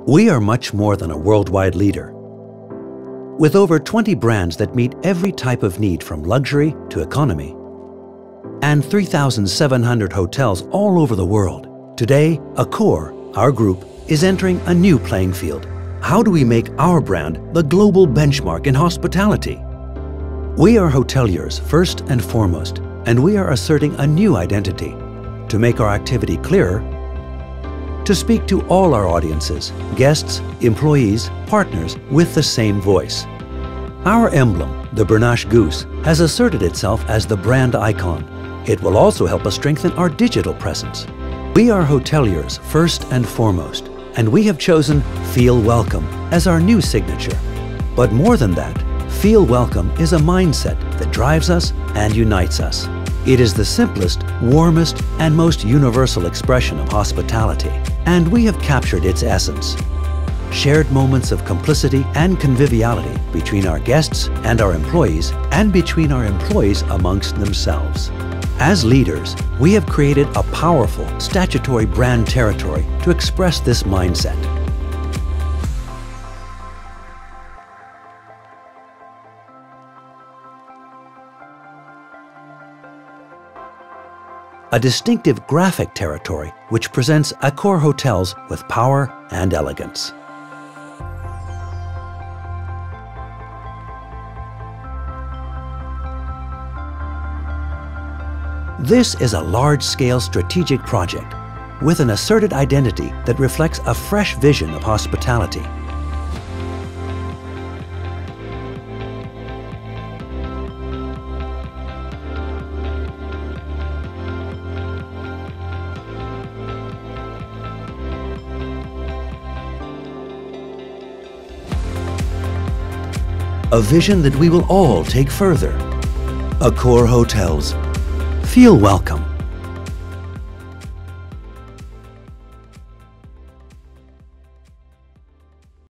We are much more than a worldwide leader. With over 20 brands that meet every type of need from luxury to economy, and 3,700 hotels all over the world, today Accor, our group, is entering a new playing field. How do we make our brand the global benchmark in hospitality? We are hoteliers first and foremost, and we are asserting a new identity to make our activity clearer, to speak to all our audiences, guests, employees, partners with the same voice. Our emblem, the Bernache Goose, has asserted itself as the brand icon. It will also help us strengthen our digital presence. We are hoteliers first and foremost, and we have chosen Feel Welcome as our new signature. But more than that, Feel Welcome is a mindset that drives us and unites us. It is the simplest, warmest, and most universal expression of hospitality, and we have captured its essence. Shared moments of complicity and conviviality between our guests and our employees, and between our employees amongst themselves. As leaders, we have created a powerful statutory brand territory to express this mindset. A distinctive graphic territory which presents Accor hotels with power and elegance. This is a large-scale strategic project with an asserted identity that reflects a fresh vision of hospitality. A vision that we will all take further. Accor Hotels. Feel welcome.